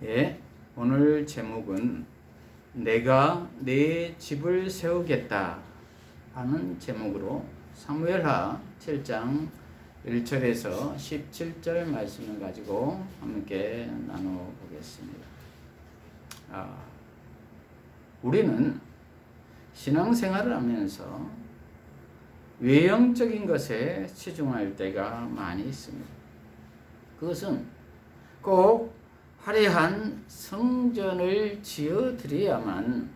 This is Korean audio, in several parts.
예, 오늘 제목은 내가 내 집을 세우겠다 하는 제목으로 사무엘하 7장 1절에서 17절 말씀을 가지고 함께 나눠보겠습니다. 우리는 신앙생활을 하면서 외형적인 것에 치중할 때가 많이 있습니다. 그것은 꼭 화려한 성전을 지어드려야만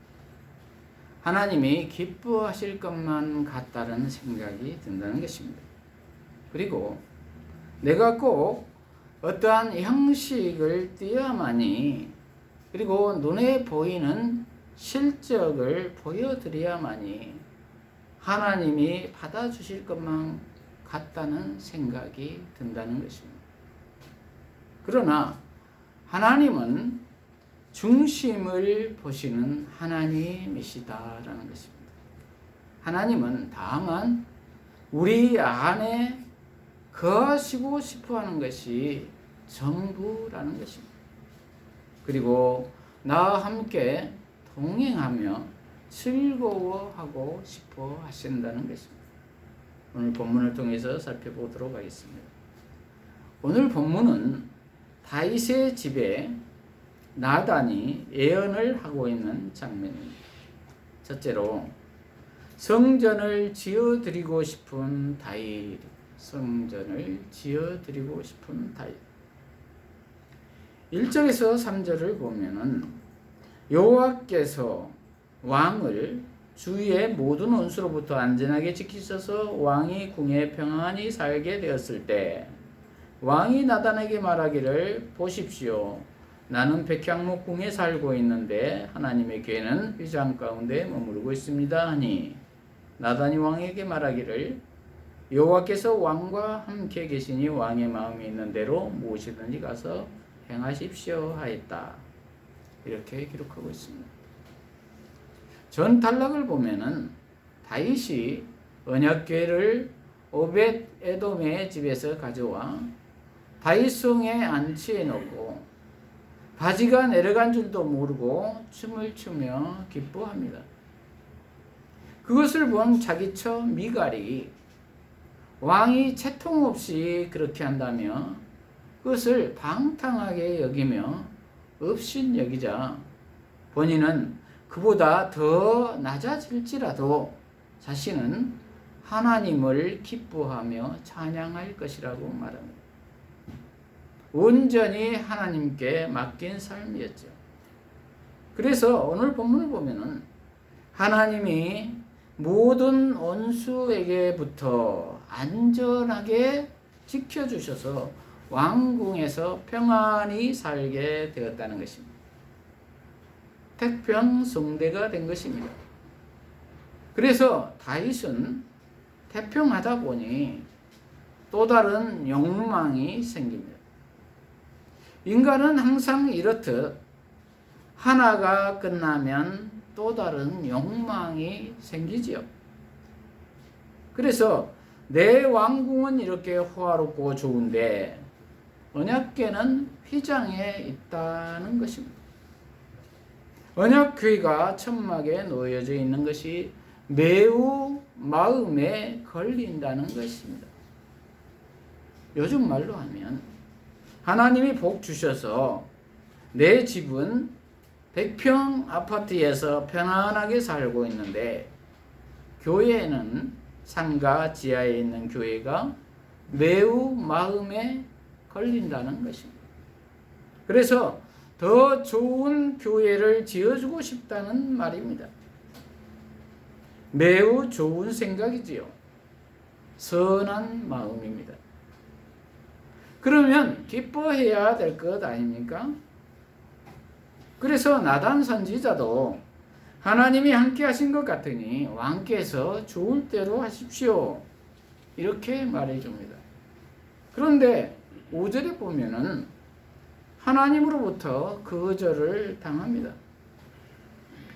하나님이 기뻐하실 것만 같다는 생각이 든다는 것입니다. 그리고 내가 꼭 어떠한 형식을 띄어야만이, 그리고 눈에 보이는 실적을 보여드려야만이 하나님이 받아주실 것만 같다는 생각이 든다는 것입니다. 그러나 하나님은 중심을 보시는 하나님이시다라는 것입니다. 하나님은 다만 우리 안에 거하시고 싶어하는 것이 전부라는 것입니다. 그리고 나와 함께 동행하며 즐거워하고 싶어 하신다는 것입니다. 오늘 본문을 통해서 살펴보도록 하겠습니다. 오늘 본문은 다윗의 집에 나단이 예언을 하고 있는 장면입니다. 첫째로 성전을 지어드리고 싶은 다윗, 성전을 지어드리고 싶은 다윗. 1절에서 3절을 보면은 여호와께서 왕을 주위의 모든 원수로부터 안전하게 지키셔서 왕이 궁에 평안히 살게 되었을 때 왕이 나단에게 말하기를, 보십시오, 나는 백향목 궁에 살고 있는데 하나님의 궤는 휘장 가운데 머무르고 있습니다 하니, 나단이 왕에게 말하기를, 여호와께서 왕과 함께 계시니 왕의 마음에 있는 대로 무엇이든지 가서 행하십시오 하였다. 이렇게 기록하고 있습니다. 전 단락을 보면은 다윗이 언약궤를 오벳 에돔의 집에서 가져와 다윗성에 안치해 놓고 바지가 내려간 줄도 모르고 춤을 추며 기뻐합니다. 그것을 본 자기 처 미갈이 왕이 채통 없이 그렇게 한다며 그것을 방탕하게 여기며 업신 여기자 본인은 그보다 더 낮아질지라도 자신은 하나님을 기뻐하며 찬양할 것이라고 말합니다. 온전히 하나님께 맡긴 삶이었죠. 그래서 오늘 본문을 보면은 하나님이 모든 원수에게부터 안전하게 지켜주셔서 왕궁에서 평안히 살게 되었다는 것입니다. 태평성대가 된 것입니다. 그래서 다윗은 태평하다 보니 또 다른 욕망이 생깁니다. 인간은 항상 이렇듯 하나가 끝나면 또 다른 욕망이 생기지요. 그래서 내 왕궁은 이렇게 호화롭고 좋은데 언약궤는 휘장에 있다는 것입니다. 언약궤가 천막에 놓여져 있는 것이 매우 마음에 걸린다는 것입니다. 요즘 말로 하면 하나님이 복 주셔서 내 집은 100평 아파트에서 편안하게 살고 있는데 교회는 상가 지하에 있는 교회가 매우 마음에 걸린다는 것입니다. 그래서 더 좋은 교회를 지어주고 싶다는 말입니다. 매우 좋은 생각이지요. 선한 마음입니다. 그러면 기뻐해야 될 것 아닙니까? 그래서 나단 선지자도 하나님이 함께 하신 것 같으니 왕께서 좋을 대로 하십시오, 이렇게 말해줍니다. 그런데 5절에 보면은 하나님으로부터 거절을 당합니다.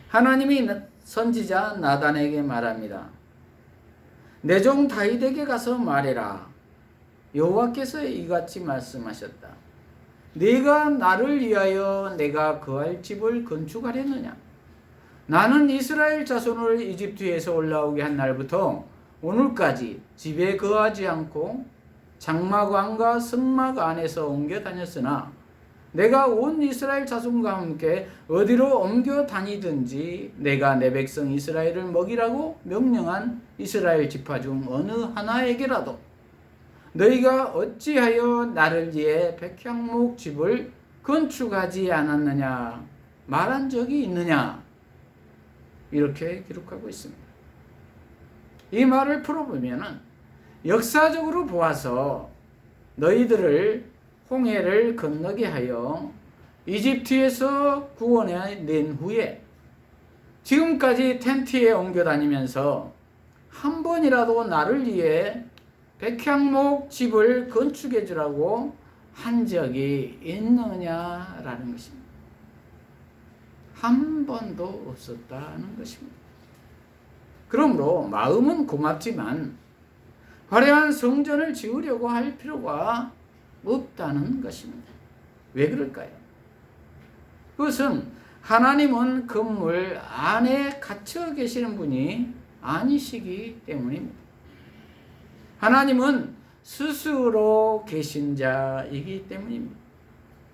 하나님이 선지자 나단에게 말합니다. 내 종 다윗에게 가서 말해라. 여호와께서 이같이 말씀하셨다. 네가 나를 위하여 내가 거할 집을 건축하렸느냐? 나는 이스라엘 자손을 이집트에서 올라오게 한 날부터 오늘까지 집에 거하지 않고 장막 안과 성막 안에서 옮겨 다녔으나 내가 온 이스라엘 자손과 함께 어디로 옮겨 다니든지 내가 내 백성 이스라엘을 먹이라고 명령한 이스라엘 지파 중 어느 하나에게라도 너희가 어찌하여 나를 위해 백향목 집을 건축하지 않았느냐 말한 적이 있느냐? 이렇게 기록하고 있습니다. 이 말을 풀어보면 역사적으로 보아서 너희들을 홍해를 건너게 하여 이집트에서 구원해 낸 후에 지금까지 텐트에 옮겨 다니면서 한 번이라도 나를 위해 백향목 집을 건축해 주라고 한 적이 있느냐라는 것입니다. 한 번도 없었다는 것입니다. 그러므로 마음은 고맙지만 화려한 성전을 지으려고 할 필요가 없다는 것입니다. 왜 그럴까요? 그것은 하나님은 건물 안에 갇혀 계시는 분이 아니시기 때문입니다. 하나님은 스스로 계신 자이기 때문입니다.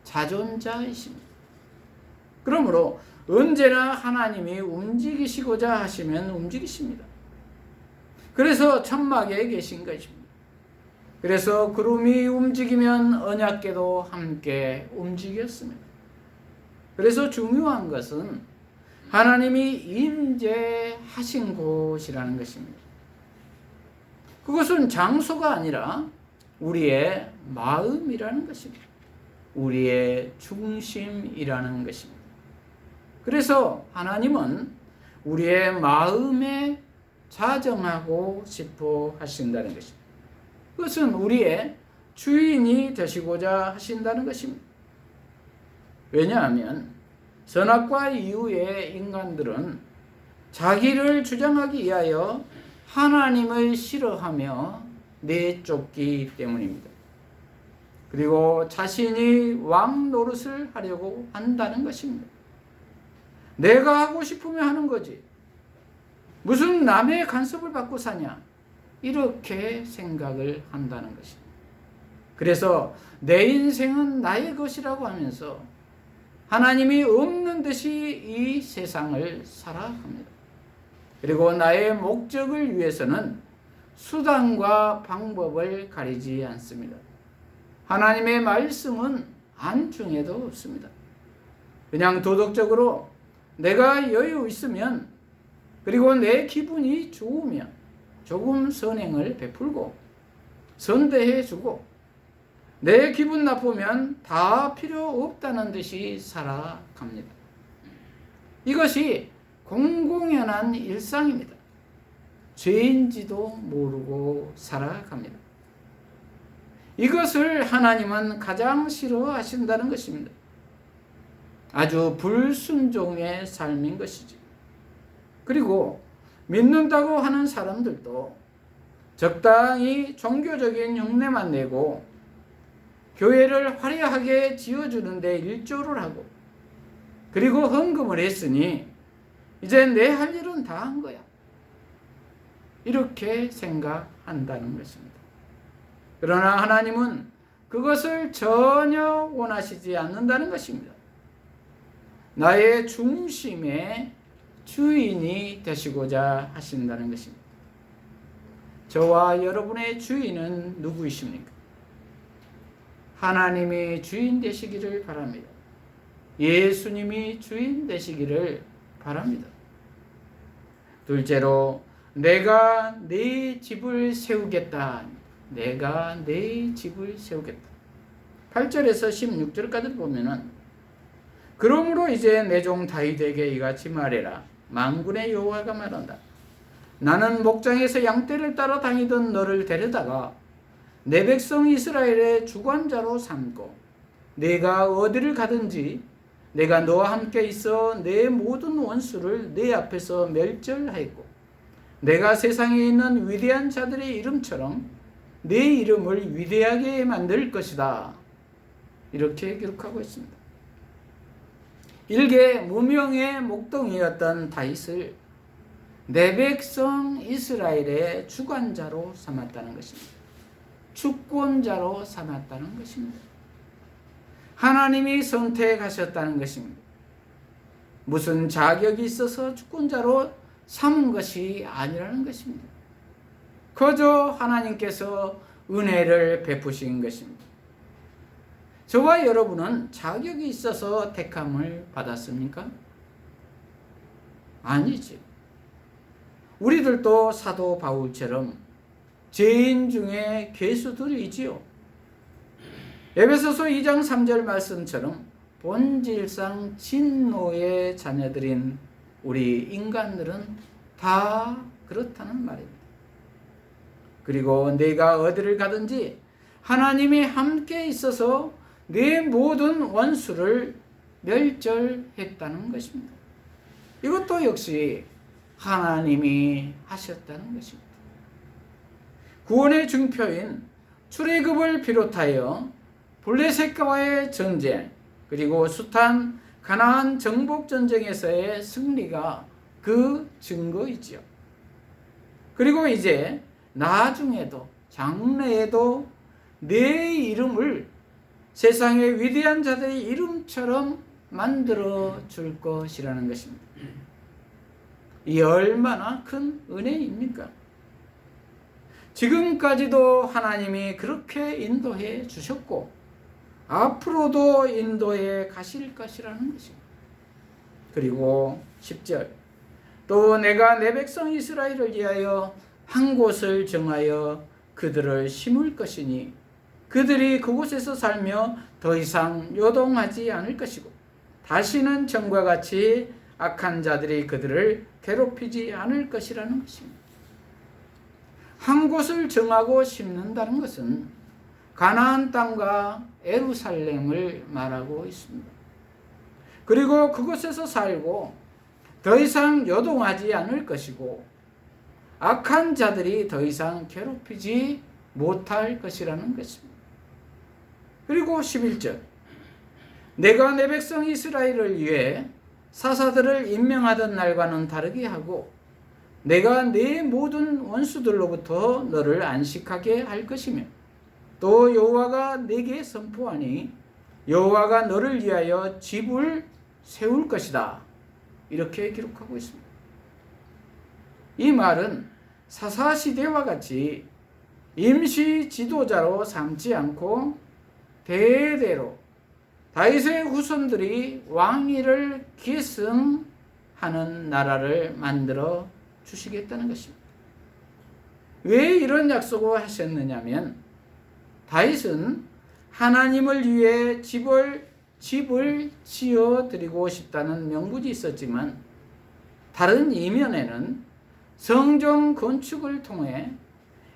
자존자이십니다. 그러므로 언제나 하나님이 움직이시고자 하시면 움직이십니다. 그래서 천막에 계신 것입니다. 그래서 구름이 움직이면 언약궤도 함께 움직였습니다. 그래서 중요한 것은 하나님이 임재하신 곳이라는 것입니다. 그것은 장소가 아니라 우리의 마음이라는 것입니다. 우리의 중심이라는 것입니다. 그래서 하나님은 우리의 마음에 자정하고 싶어 하신다는 것입니다. 그것은 우리의 주인이 되시고자 하신다는 것입니다. 왜냐하면 선악과 이후의 인간들은 자기를 주장하기 위하여 하나님을 싫어하며 내쫓기 때문입니다. 그리고 자신이 왕 노릇을 하려고 한다는 것입니다. 내가 하고 싶으면 하는 거지. 무슨 남의 간섭을 받고 사냐? 이렇게 생각을 한다는 것입니다. 그래서 내 인생은 나의 것이라고 하면서 하나님이 없는 듯이 이 세상을 살아갑니다. 그리고 나의 목적을 위해서는 수단과 방법을 가리지 않습니다. 하나님의 말씀은 안중에도 없습니다. 그냥 도덕적으로 내가 여유 있으면 그리고 내 기분이 좋으면 조금 선행을 베풀고 선대해 주고 내 기분 나쁘면 다 필요 없다는 듯이 살아갑니다. 이것이 공공연한 일상입니다. 죄인지도 모르고 살아갑니다. 이것을 하나님은 가장 싫어하신다는 것입니다. 아주 불순종의 삶인 것이지. 그리고 믿는다고 하는 사람들도 적당히 종교적인 흉내만 내고 교회를 화려하게 지어주는데 일조를 하고 그리고 헌금을 했으니 이제 내 할 일은 다 한 거야. 이렇게 생각한다는 것입니다. 그러나 하나님은 그것을 전혀 원하시지 않는다는 것입니다. 나의 중심의 주인이 되시고자 하신다는 것입니다. 저와 여러분의 주인은 누구이십니까? 하나님이 주인 되시기를 바랍니다. 예수님이 주인 되시기를 바랍니다. 둘째로 내가 내 집을 세우겠다. 내가 내 집을 세우겠다. 8절에서 16절까지 보면은 그러므로 이제 내 종 다윗에게 이같이 말해라. 만군의 여호와가 말한다. 나는 목장에서 양떼를 따라 다니던 너를 데려다가 내 백성 이스라엘의 주관자로 삼고 내가 어디를 가든지 내가 너와 함께 있어 내 모든 원수를 내 앞에서 멸절하였고 내가 세상에 있는 위대한 자들의 이름처럼 내 이름을 위대하게 만들 것이다. 이렇게 기록하고 있습니다. 일개 무명의 목동이었던 다윗을 내 백성 이스라엘의 주관자로 삼았다는 것입니다. 주권자로 삼았다는 것입니다. 하나님이 선택하셨다는 것입니다. 무슨 자격이 있어서 주권자로 삼은 것이 아니라는 것입니다. 그저 하나님께서 은혜를 베푸신 것입니다. 저와 여러분은 자격이 있어서 택함을 받았습니까? 아니지. 우리들도 사도 바울처럼 죄인 중에 괴수들이지요. 에베소서 2장 3절 말씀처럼 본질상 진노의 자녀들인 우리 인간들은 다 그렇다는 말입니다. 그리고 내가 어디를 가든지 하나님이 함께 있어서 내 모든 원수를 멸절했다는 것입니다. 이것도 역시 하나님이 하셨다는 것입니다. 구원의 증표인 출애굽을 비롯하여 블레셋과의 전쟁, 그리고 숱한 가나안 정복 전쟁에서의 승리가 그 증거이지요. 그리고 이제 나중에도 장래에도 내 이름을 세상의 위대한 자들의 이름처럼 만들어 줄 것이라는 것입니다. 이 얼마나 큰 은혜입니까? 지금까지도 하나님이 그렇게 인도해 주셨고 앞으로도 인도해 가실 것이라는 것입니다. 그리고 10절 또 내가 내 백성 이스라엘을 위하여 한 곳을 정하여 그들을 심을 것이니 그들이 그곳에서 살며 더 이상 요동하지 않을 것이고 다시는 전과 같이 악한 자들이 그들을 괴롭히지 않을 것이라는 것입니다. 한 곳을 정하고 심는다는 것은 가나안 땅과 예루살렘을 말하고 있습니다. 그리고 그곳에서 살고 더 이상 요동하지 않을 것이고 악한 자들이 더 이상 괴롭히지 못할 것이라는 것입니다. 그리고 11절 내가 내 백성 이스라엘을 위해 사사들을 임명하던 날과는 다르게 하고 내가 내 모든 원수들로부터 너를 안식하게 할 것이며 또 여호와가 내게 선포하니 여호와가 너를 위하여 집을 세울 것이다. 이렇게 기록하고 있습니다. 이 말은 사사시대와 같이 임시 지도자로 삼지 않고 대대로 다윗의 후손들이 왕위를 계승하는 나라를 만들어 주시겠다는 것입니다. 왜 이런 약속을 하셨느냐면 다윗은 하나님을 위해 집을 지어 드리고 싶다는 명분이 있었지만 다른 이면에는 성전 건축을 통해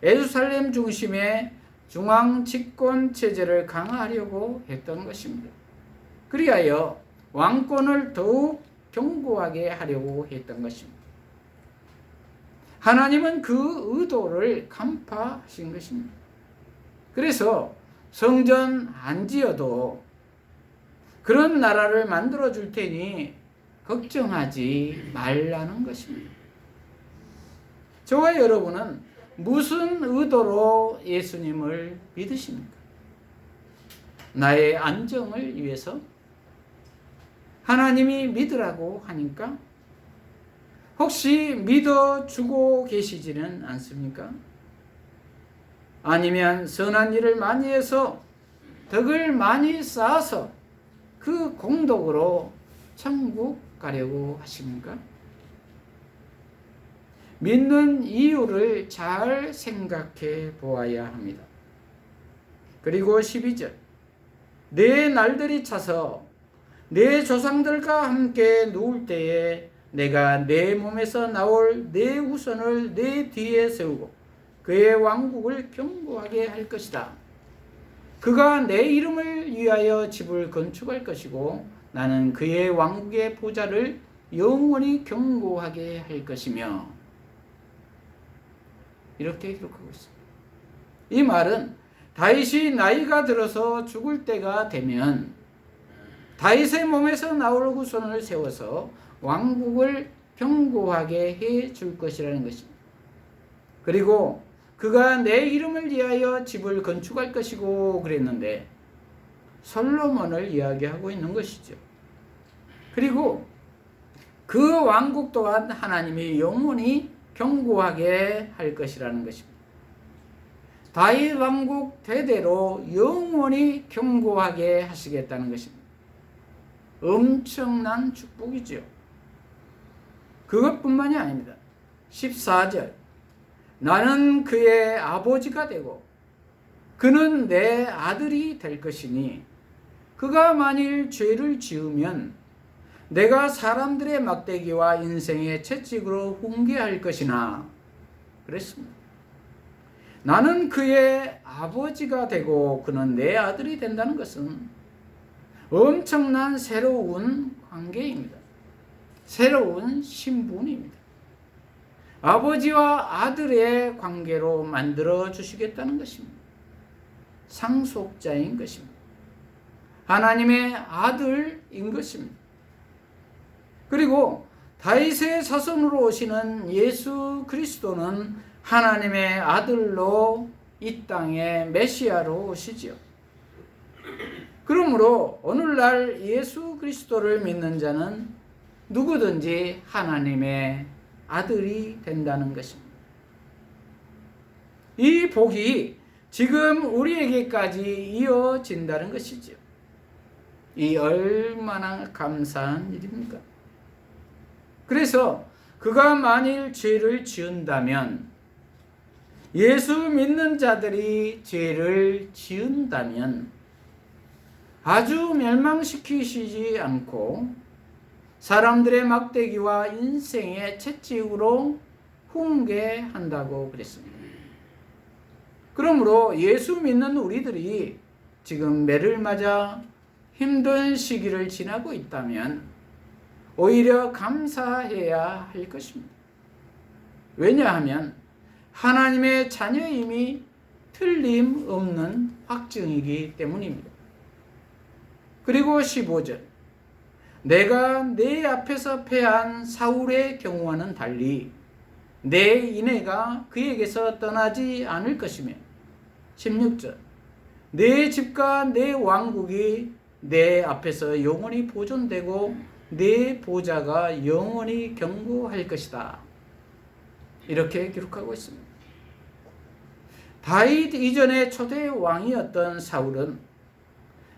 예루살렘 중심의 중앙 집권 체제를 강화하려고 했던 것입니다. 그리하여 왕권을 더욱 견고하게 하려고 했던 것입니다. 하나님은 그 의도를 간파하신 것입니다. 그래서 성전 안 지어도 그런 나라를 만들어 줄 테니 걱정하지 말라는 것입니다. 저와 여러분은 무슨 의도로 예수님을 믿으십니까? 나의 안정을 위해서? 하나님이 믿으라고 하니까? 혹시 믿어주고 계시지는 않습니까? 아니면 선한 일을 많이 해서 덕을 많이 쌓아서 그 공덕으로 천국 가려고 하십니까? 믿는 이유를 잘 생각해 보아야 합니다. 그리고 12절 내 날들이 차서 내 조상들과 함께 누울 때에 내가 내 몸에서 나올 내 후손을 내 뒤에 세우고 그의 왕국을 견고하게 할 것이다. 그가 내 이름을 위하여 집을 건축할 것이고 나는 그의 왕국의 보좌를 영원히 견고하게 할 것이며 이렇게 기록하고 있습니다. 이 말은 다윗이 나이가 들어서 죽을 때가 되면 다윗의 몸에서 나올 후손을 세워서 왕국을 견고하게 해 줄 것이라는 것입니다. 그리고 그가 내 이름을 위하여 집을 건축할 것이고 그랬는데 솔로몬을 이야기하고 있는 것이죠. 그리고 그 왕국 또한 하나님이 영원히 견고하게 할 것이라는 것입니다. 다윗 왕국 대대로 영원히 견고하게 하시겠다는 것입니다. 엄청난 축복이죠. 그것뿐만이 아닙니다. 14절 나는 그의 아버지가 되고 그는 내 아들이 될 것이니 그가 만일 죄를 지으면 내가 사람들의 막대기와 인생의 채찍으로 훈계할 것이나 그랬습니다. 나는 그의 아버지가 되고 그는 내 아들이 된다는 것은 엄청난 새로운 관계입니다. 새로운 신분입니다. 아버지와 아들의 관계로 만들어 주시겠다는 것입니다. 상속자인 것입니다. 하나님의 아들인 것입니다. 그리고 다윗의 자손으로 오시는 예수 그리스도는 하나님의 아들로 이 땅에 메시아로 오시지요. 그러므로 오늘날 예수 그리스도를 믿는 자는 누구든지 하나님의 아들이 된다는 것입니다. 이 복이 지금 우리에게까지 이어진다는 것이죠. 이 얼마나 감사한 일입니까? 그래서 그가 만일 죄를 지은다면, 예수 믿는 자들이 죄를 지은다면 아주 멸망시키시지 않고 사람들의 막대기와 인생의 채찍으로 훈계한다고 그랬습니다. 그러므로 예수 믿는 우리들이 지금 매를 맞아 힘든 시기를 지나고 있다면 오히려 감사해야 할 것입니다. 왜냐하면 하나님의 자녀임이 틀림없는 확증이기 때문입니다. 그리고 15절 내가 내 앞에서 패한 사울의 경우와는 달리 내 인애가 그에게서 떠나지 않을 것이며 16절 내 집과 내 왕국이 내 앞에서 영원히 보존되고 내 보좌가 영원히 견고할 것이다. 이렇게 기록하고 있습니다. 다윗 이전의 초대 왕이었던 사울은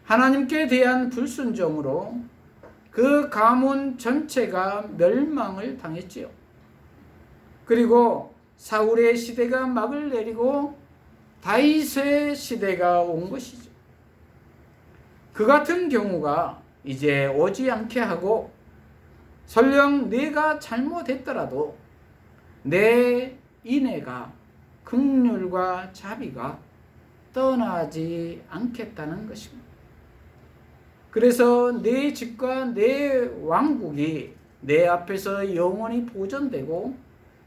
하나님께 대한 불순종으로 그 가문 전체가 멸망을 당했지요. 그리고 사울의 시대가 막을 내리고 다윗의 시대가 온 것이죠. 그 같은 경우가 이제 오지 않게 하고 설령 내가 잘못했더라도 내 인애가 긍휼과 자비가 떠나지 않겠다는 것입니다. 그래서 내 집과 내 왕국이 내 앞에서 영원히 보존되고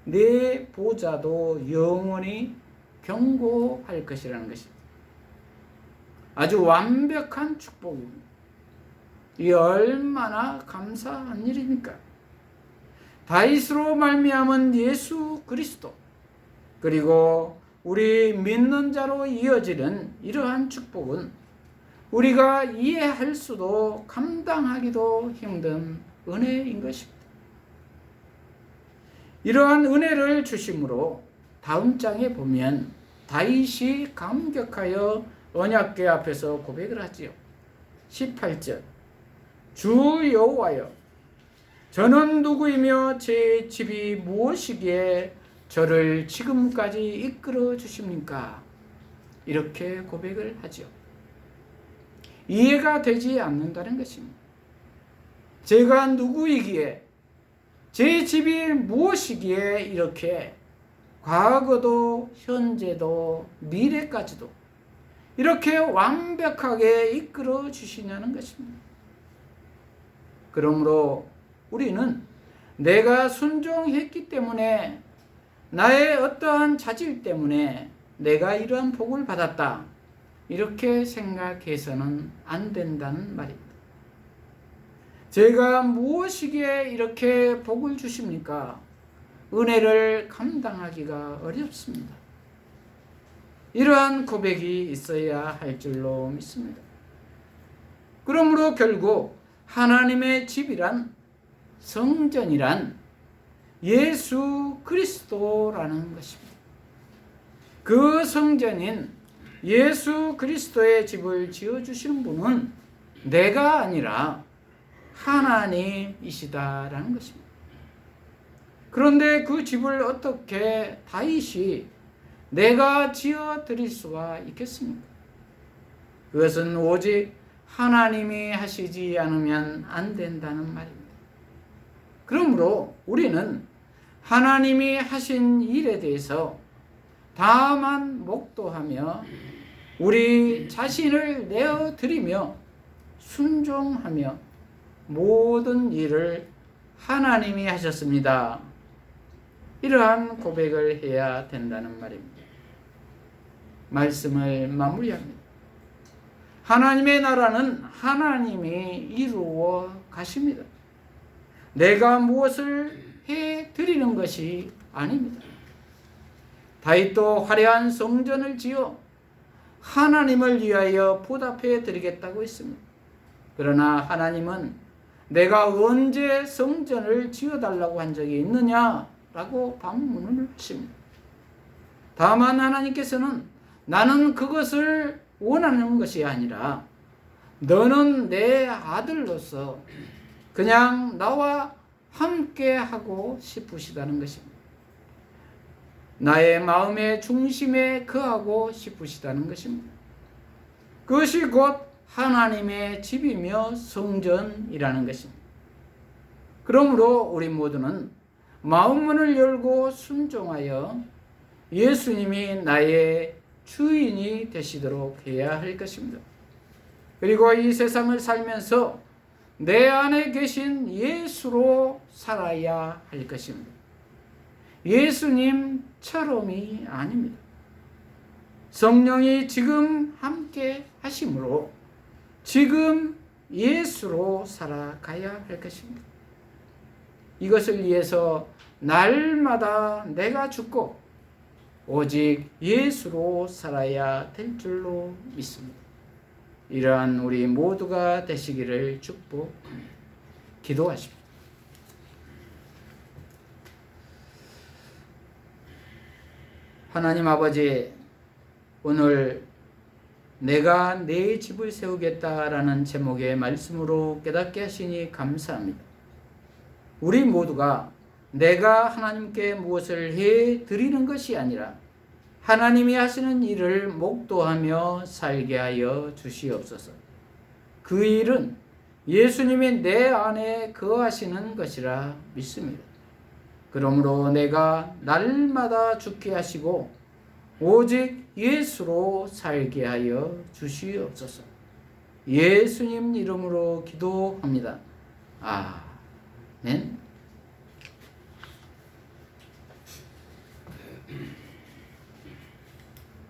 내 보좌도 영원히 견고할 것이라는 것입니다. 아주 완벽한 축복입니다. 이 얼마나 감사한 일입니까? 다윗으로 말미암은 예수 그리스도, 그리고 우리 믿는 자로 이어지는 이러한 축복은 우리가 이해할 수도 감당하기도 힘든 은혜인 것입니다. 이러한 은혜를 주심으로 다음 장에 보면 다윗이 감격하여 언약궤 앞에서 고백을 하지요. 18절 주 여호와여 저는 누구이며 제 집이 무엇이기에 저를 지금까지 이끌어 주십니까? 이렇게 고백을 하죠. 이해가 되지 않는다는 것입니다. 제가 누구이기에 제 집이 무엇이기에 이렇게 과거도 현재도 미래까지도 이렇게 완벽하게 이끌어 주시냐는 것입니다. 그러므로 우리는 내가 순종했기 때문에 나의 어떠한 자질 때문에 내가 이러한 복을 받았다. 이렇게 생각해서는 안 된다는 말입니다. 제가 무엇이기에 이렇게 복을 주십니까? 은혜를 감당하기가 어렵습니다. 이러한 고백이 있어야 할 줄로 믿습니다. 그러므로 결국 하나님의 집이란, 성전이란 예수 그리스도라는 것입니다. 그 성전인 예수 그리스도의 집을 지어주시는 분은 내가 아니라 하나님이시다라는 것입니다. 그런데 그 집을 어떻게 다윗이 내가 지어 드릴 수가 있겠습니까? 그것은 오직 하나님이 하시지 않으면 안 된다는 말입니다. 그러므로 우리는 하나님이 하신 일에 대해서 다만 목도하며 우리 자신을 내어드리며 순종하며 모든 일을 하나님이 하셨습니다. 이러한 고백을 해야 된다는 말입니다. 말씀을 마무리합니다. 하나님의 나라는 하나님이 이루어 가십니다. 내가 무엇을 해드리는 것이 아닙니다. 다윗도 화려한 성전을 지어 하나님을 위하여 보답해 드리겠다고 했습니다. 그러나 하나님은 내가 언제 성전을 지어달라고 한 적이 있느냐라고 반문을 하십니다. 다만 하나님께서는 나는 그것을 원하는 것이 아니라 너는 내 아들로서 그냥 나와 함께 하고 싶으시다는 것입니다. 나의 마음의 중심에 거하고 싶으시다는 것입니다. 그것이 곧 하나님의 집이며 성전이라는 것입니다. 그러므로 우리 모두는 마음문을 열고 순종하여 예수님이 나의 주인이 되시도록 해야 할 것입니다. 그리고 이 세상을 살면서 내 안에 계신 예수로 살아야 할 것입니다. 예수님처럼이 아닙니다. 성령이 지금 함께 하심으로 지금 예수로 살아가야 할 것입니다. 이것을 위해서 날마다 내가 죽고 오직 예수로 살아야 될 줄로 믿습니다. 이러한 우리 모두가 되시기를 축복합니다. 기도하십시오. 하나님 아버지, 오늘 내가 내 집을 세우겠다라는 제목의 말씀으로 깨닫게 하시니 감사합니다. 우리 모두가 내가 하나님께 무엇을 해 드리는 것이 아니라 하나님이 하시는 일을 목도하며 살게 하여 주시옵소서. 그 일은 예수님이 내 안에 거하시는 것이라 믿습니다. 그러므로 내가 날마다 죽게 하시고 오직 예수로 살게 하여 주시옵소서. 예수님 이름으로 기도합니다. 아멘.